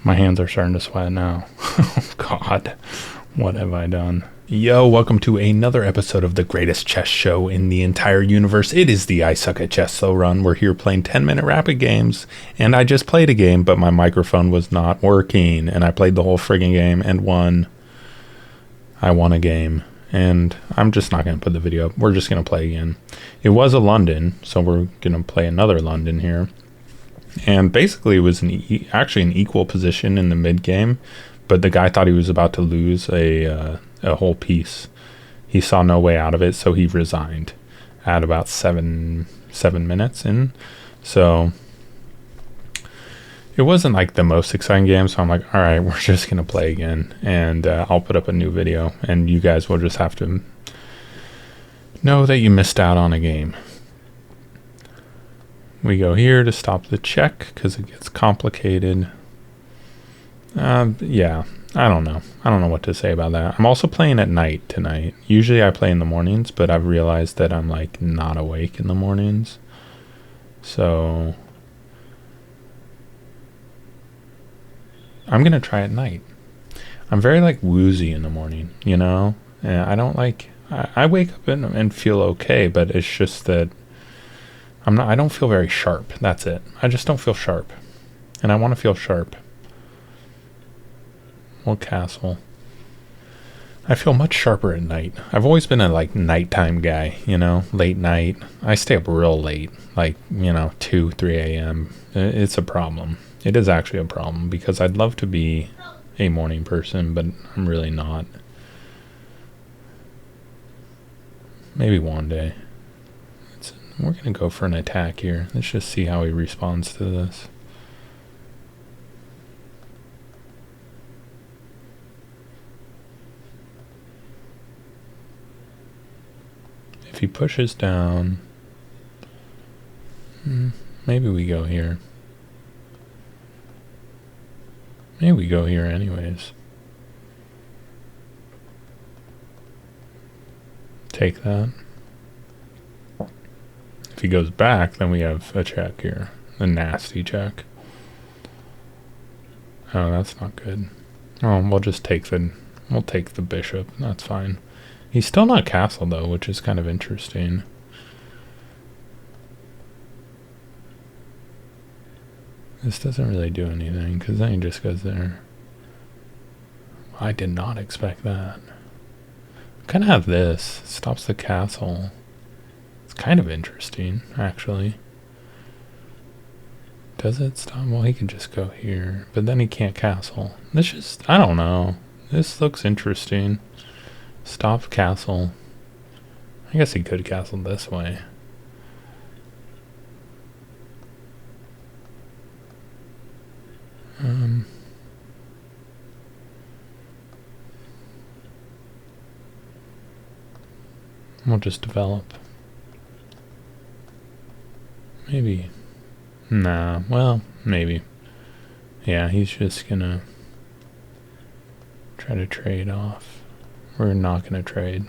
My hands are starting to sweat now. Oh, God. What have I done? Yo, welcome to another episode of the greatest chess show in the entire universe. It is the I Suck at Chess Slow Run. We're here playing 10-minute rapid games, and I just played a game, but my microphone was not working, and I played the whole friggin' game and won. I won a game, and I'm just not going to put the video up. We're just going to play again. It was a London, so we're going to play another London here. And basically it was actually an equal position in the mid game, but the guy thought he was about to lose a whole piece. He saw no way out of it, so he resigned at about seven minutes in. So it wasn't like the most exciting game, so I'm like, all right, we're just gonna play again, and I'll put up a new video, and you guys will just have to know that you missed out on a game. We go here to stop the check because it gets complicated. Yeah, I don't know. I don't know what to say about that. I'm also playing at night tonight. Usually I play in the mornings, but I've realized that I'm like not awake in the mornings. So I'm going to try at night. I'm very like woozy in the morning, you know? And I don't like, I wake up and feel okay, but it's just that I don't feel very sharp. That's it. I just don't feel sharp. And I want to feel sharp. More castle. I feel much sharper at night. I've always been a like nighttime guy, you know, late night. I stay up real late, like, 2, 3 a.m. It's a problem. It is actually a problem because I'd love to be a morning person, but I'm really not. Maybe one day. We're going to go for an attack here. Let's just see how he responds to this. If he pushes down, maybe we go here. Maybe we go here anyways. Take that. If he goes back, then we have a check here. A nasty check. Oh, that's not good. Oh, we'll just take the bishop. That's fine. He's still not castled though, which is kind of interesting. This doesn't really do anything, because then he just goes there. I did not expect that. Kind of have this. Stops the castle. It's kind of interesting, actually. Does it stop? Well, he can just go here, but then he can't castle. This just, I don't know. This looks interesting. Stop castle. I guess he could castle this way. We'll just develop. Maybe. Nah, well, maybe. Yeah, he's just gonna try to trade off. We're not gonna trade.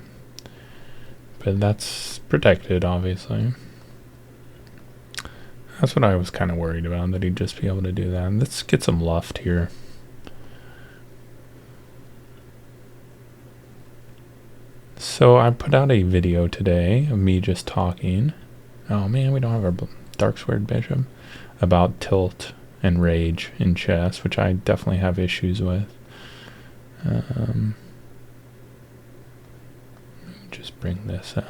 But that's protected, obviously. That's what I was kind of worried about, that he'd just be able to do that. Let's get some luft here. So I put out a video today of me just talking. Oh man, we don't have our dark squared bishop. About tilt and rage in chess, which I definitely have issues with. Just bring this out.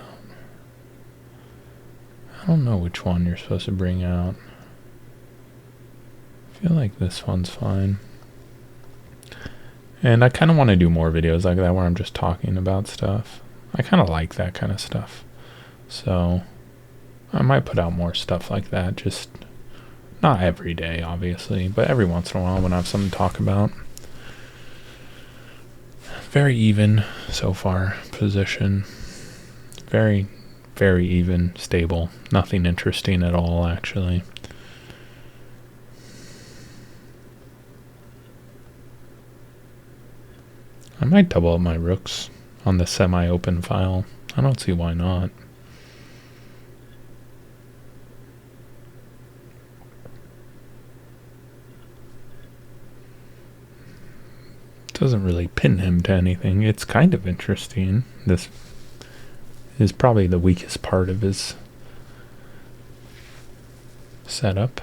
I don't know which one you're supposed to bring out. I feel like this one's fine. And I kind of want to do more videos like that where I'm just talking about stuff. I kind of like that kind of stuff. So I might put out more stuff like that. Just not every day, obviously, but every once in a while when I have something to talk about. Very even so far position. Very, very even, stable. Nothing interesting at all, actually. I might double up my rooks on the semi-open file. I don't see why not. Doesn't really pin him to anything. It's kind of interesting. This is probably the weakest part of his setup.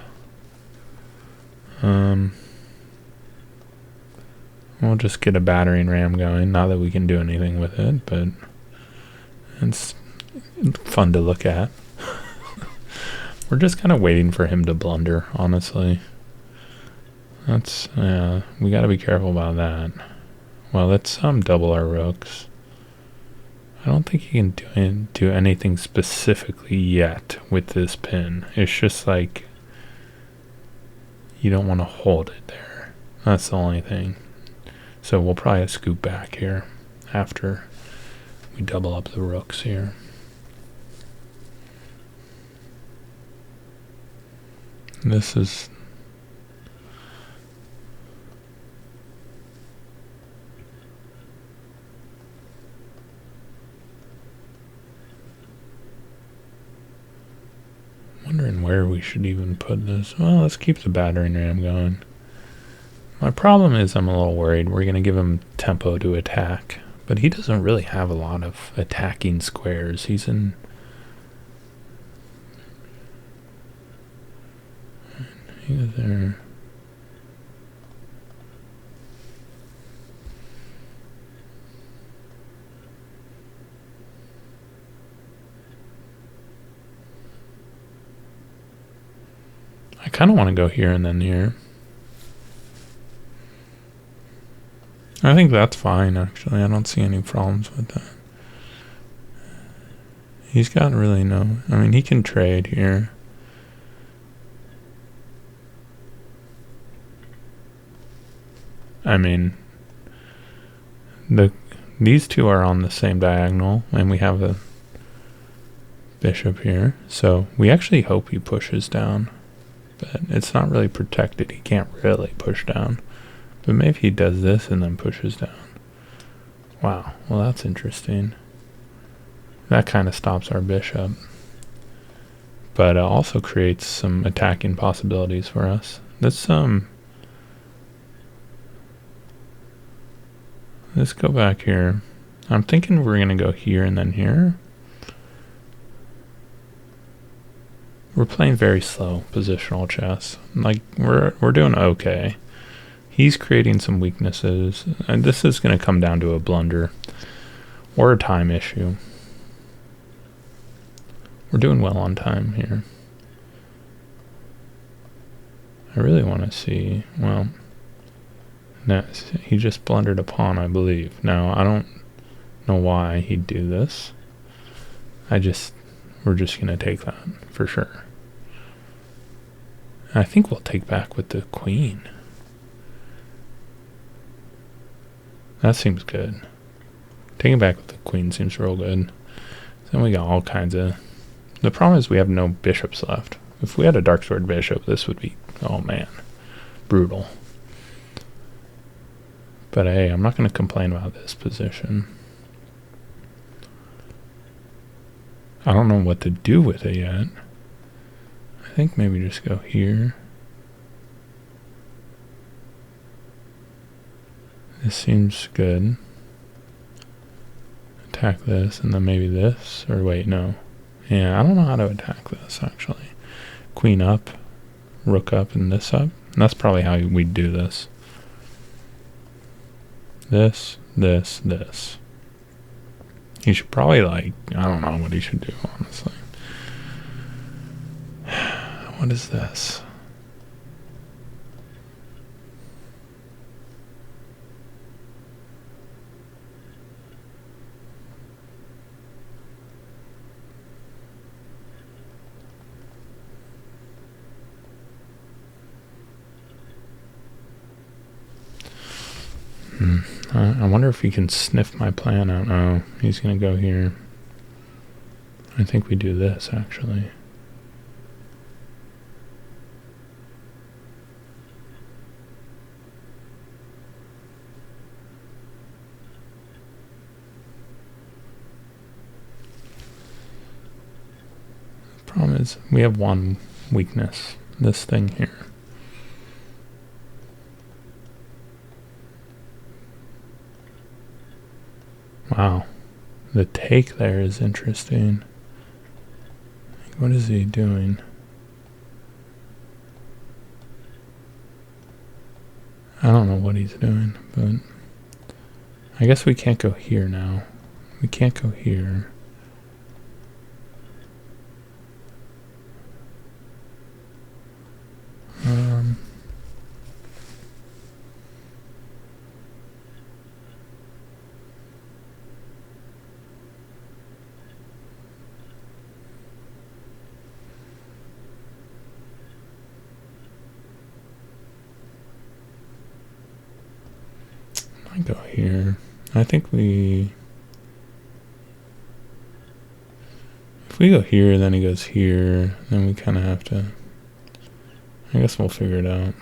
We'll just get a battering ram going. Not that we can do anything with it, but it's fun to look at. We're just kind of waiting for him to blunder, honestly. That's, we gotta be careful about that. Well, let's double our rooks. I don't think he can do anything specifically yet with this pin. It's just like, you don't want to hold it there. That's the only thing. So we'll probably scoop back here after we double up the rooks here. This is wondering where we should even put this. Well, let's keep the battering ram going. My problem is I'm a little worried we're going to give him tempo to attack, but he doesn't really have a lot of attacking squares. He's in... He's there. I kind of want to go here and then here. I think that's fine, actually. I don't see any problems with that. He's got really no... I mean, he can trade here. I mean, these two are on the same diagonal, and we have a bishop here. So we actually hope he pushes down. But it's not really protected. He can't really push down. But maybe he does this and then pushes down. Wow, well that's interesting. That kind of stops our bishop. But it also creates some attacking possibilities for us. Let's go back here. I'm thinking we're going to go here and then here. We're playing very slow positional chess. Like, we're doing okay. He's creating some weaknesses, and this is going to come down to a blunder or a time issue. We're doing well on time here. I really want to see, well, no, he just blundered a pawn, I believe. Now, I don't know why he'd do this. We're just going to take that for sure. I think we'll take back with the queen. That seems good. Taking back with the queen seems real good. Then we got all kinds of... The problem is we have no bishops left. If we had a dark sword bishop, this would be, oh man, brutal. But hey, I'm not going to complain about this position. I don't know what to do with it yet. I think maybe just go here. This seems good. Attack this, and then maybe this, or wait, no. Yeah, I don't know how to attack this, actually. Queen up, rook up, and this up. And that's probably how we'd do this. This, this, this. He should probably, like, I don't know what he should do, honestly. What is this? I wonder if he can sniff my plan out. Oh, he's going to go here. I think we do this, actually. The problem is we have one weakness. This thing here. Wow. The take there is interesting. What is he doing? I don't know what he's doing, but I guess we can't go here now. We can't go here. I go here. I think if we go here, then he goes here, then we kind of have to, I guess we'll figure it out.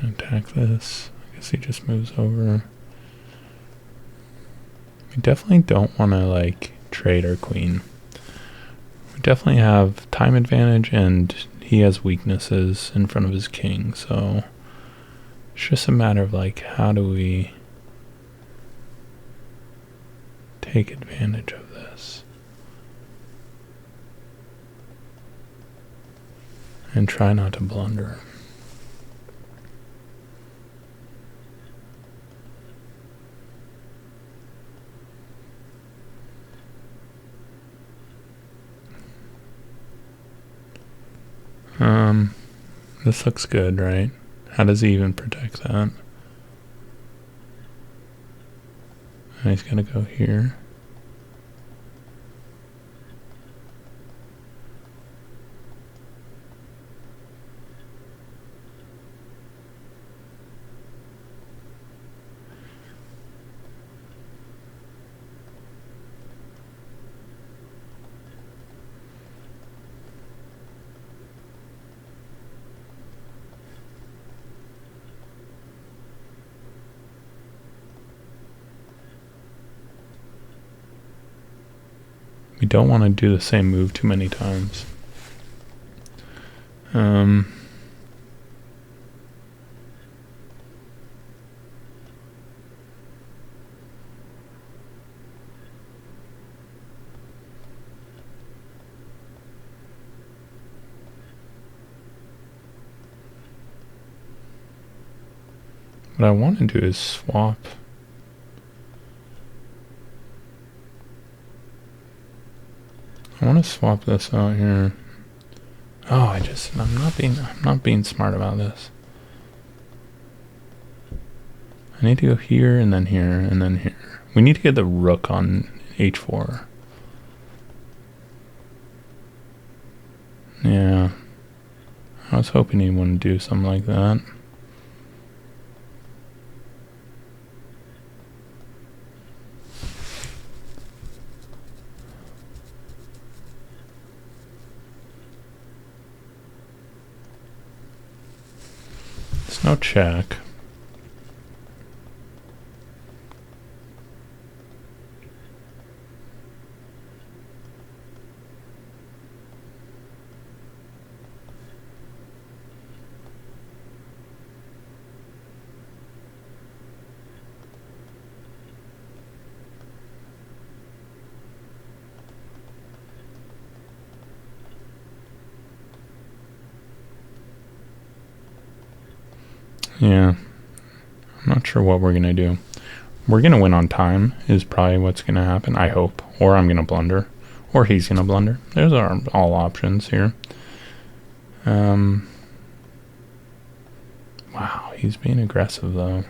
Attack this. I guess he just moves over. We definitely don't want to like trade our queen. We definitely have time advantage and he has weaknesses in front of his king, so it's just a matter of like how do we take advantage of this and try not to blunder. This looks good, right? How does he even protect that? And he's gonna go here. We don't want to do the same move too many times. What I want to do is swap. I want to swap this out here. Oh, I'm not being smart about this. I need to go here and then here and then here. We need to get the rook on h4. Yeah. I was hoping he wouldn't do something like that. It's no check. Yeah, I'm not sure what we're gonna do. We're gonna win on time is probably what's gonna happen, I hope. Or I'm gonna blunder. Or he's gonna blunder. Those are all options here. Wow, he's being aggressive though.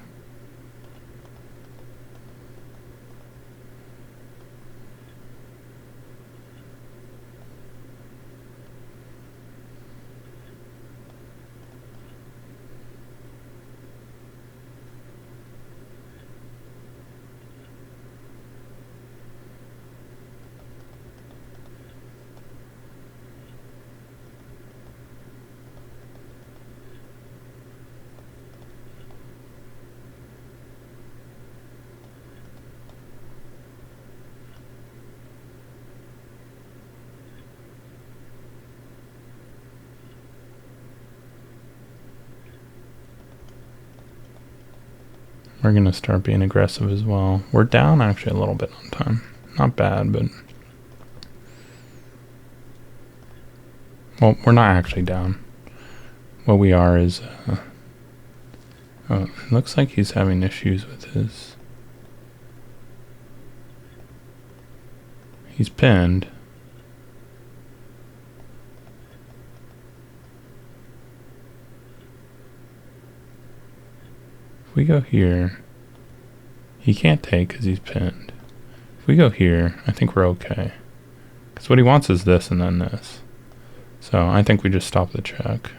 We're going to start being aggressive as well. We're down actually a little bit on time. Not bad, but... Well, we're not actually down. What we are is... oh, it looks like he's having issues with his... He's pinned. If we go here... He can't take because he's pinned. If we go here, I think we're okay. Because what he wants is this and then this. So I think we just stop the check.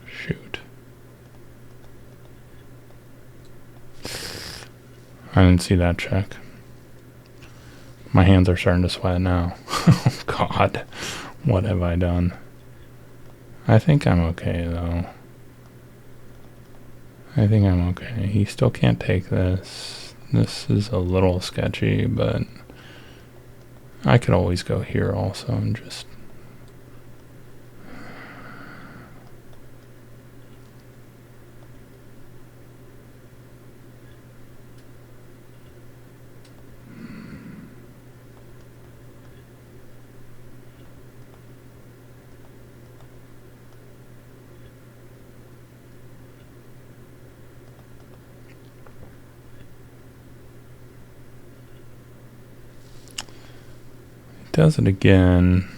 Shoot. I didn't see that check. My hands are starting to sweat now. Oh God, what have I done? I think I'm okay though. I think I'm okay. He still can't take this. This is a little sketchy, but I could always go here also and just... Does it again.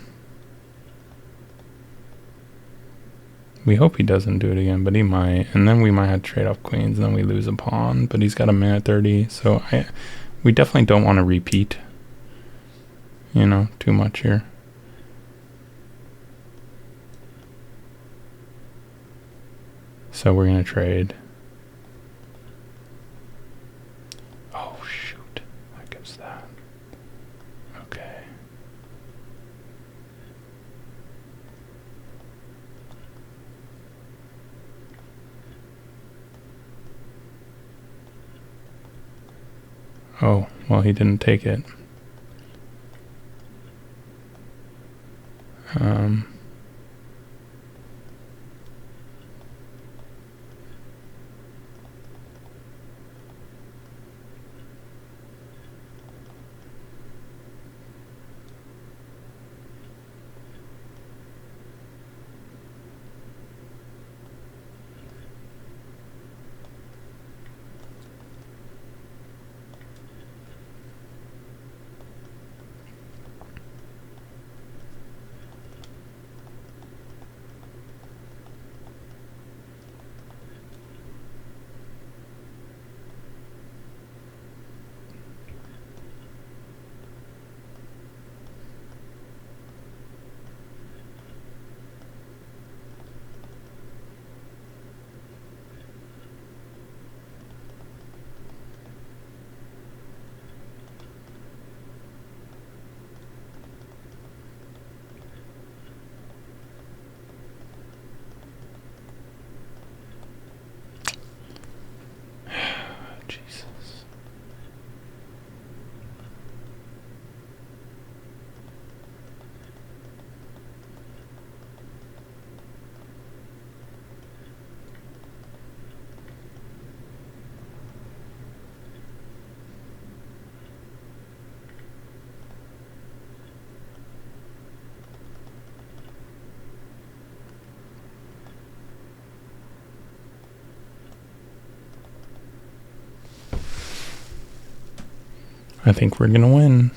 We hope he doesn't do it again, but he might. And then we might have to trade off queens, and then we lose a pawn. But he's got a minute 30, so we definitely don't want to repeat, you know, too much here. So we're going to trade. Oh, shoot. That gives that. Okay. Oh, well, he didn't take it. I think we're gonna win.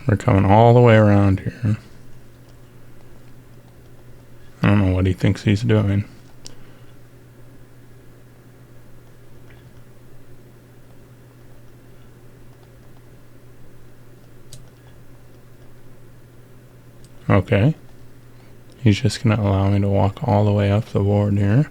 We're coming all the way around here. I don't know what he thinks he's doing. Okay. He's just going to allow me to walk all the way up the board here.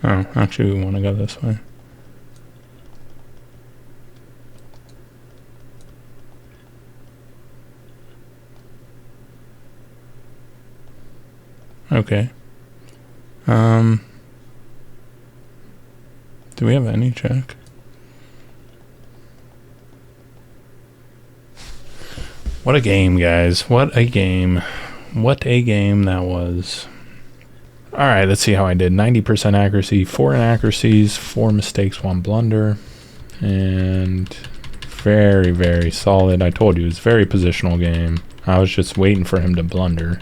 Oh, actually we want to go this way. Okay. Do we have any check? What a game, guys. What a game. What a game that was. Alright, let's see how I did. 90% accuracy, 4 inaccuracies, 4 mistakes, 1 blunder. And very, very solid. I told you, it was a very positional game. I was just waiting for him to blunder.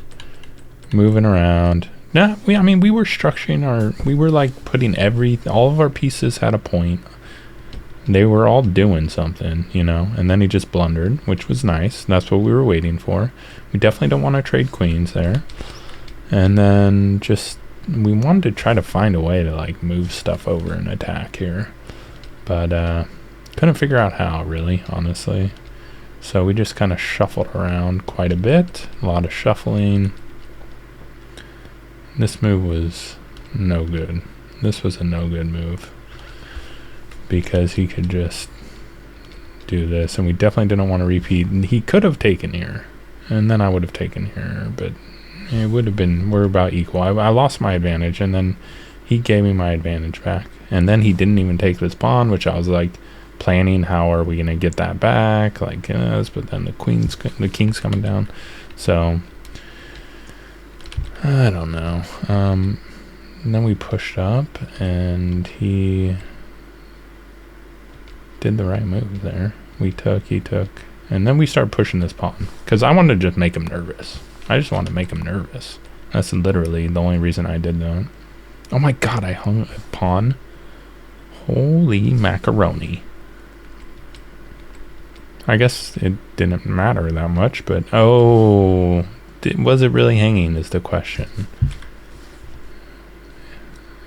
Moving around. Yeah, we were structuring we were like putting all of our pieces had a point. They were all doing something, you know, and then he just blundered, which was nice. That's what we were waiting for. We definitely don't want to trade queens there. And then we wanted to try to find a way to like move stuff over and attack here. But couldn't figure out how, really, honestly. So we just kind of shuffled around quite a bit. A lot of shuffling. This move was no good. This was a no good move. Because he could just do this. And we definitely didn't want to repeat. He could have taken here. And then I would have taken here. But it would have been, we're about equal. I lost my advantage. And then he gave me my advantage back. And then he didn't even take this pawn, which I was like planning, how are we going to get that back? Like this. But then the king's coming down. So I don't know. And then we pushed up, and he did the right move there. He took, and then we started pushing this pawn because I wanted to just make him nervous. I just wanted to make him nervous. That's literally the only reason I did that. Oh my god, I hung a pawn. Holy macaroni. I guess it didn't matter that much, but oh, was it really hanging is the question.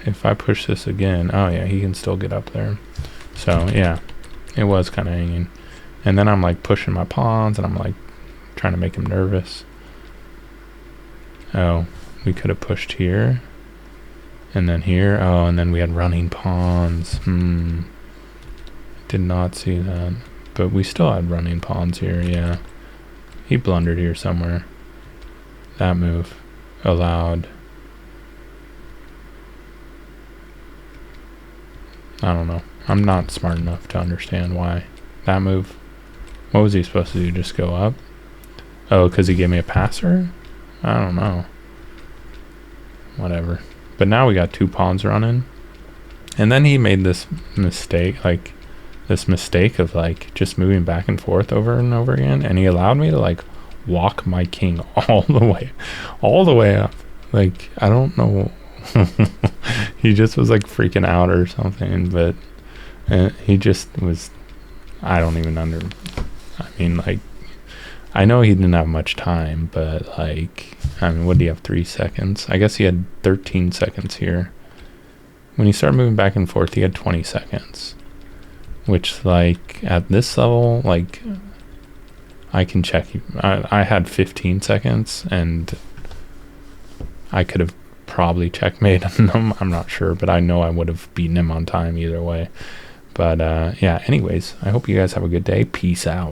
If I push this again, oh yeah, he can still get up there. So yeah, it was kind of hanging. And then I'm like pushing my pawns, and I'm like trying to make him nervous. Oh, we could have pushed here. And then here, oh, and then we had running pawns. Did not see that. But we still had running pawns here, yeah. He blundered here somewhere. That move allowed. I don't know. I'm not smart enough to understand why. That move. What was he supposed to do? Just go up? Oh, because he gave me a passer? I don't know. Whatever. But now we got 2 pawns running. And then he made this mistake, of like just moving back and forth over and over again. And he allowed me to like walk my king all the way up. Like, I don't know. He just was like freaking out or something. But he just was, I don't even like, I know he didn't have much time, but like, what do you have, 3 seconds? I guess he had 13 seconds here. When he started moving back and forth, he had 20 seconds. Which, like, at this level, like, I can check. I had 15 seconds, and I could have probably checkmated him. I'm not sure, but I know I would have beaten him on time either way. But, yeah, anyways, I hope you guys have a good day. Peace out.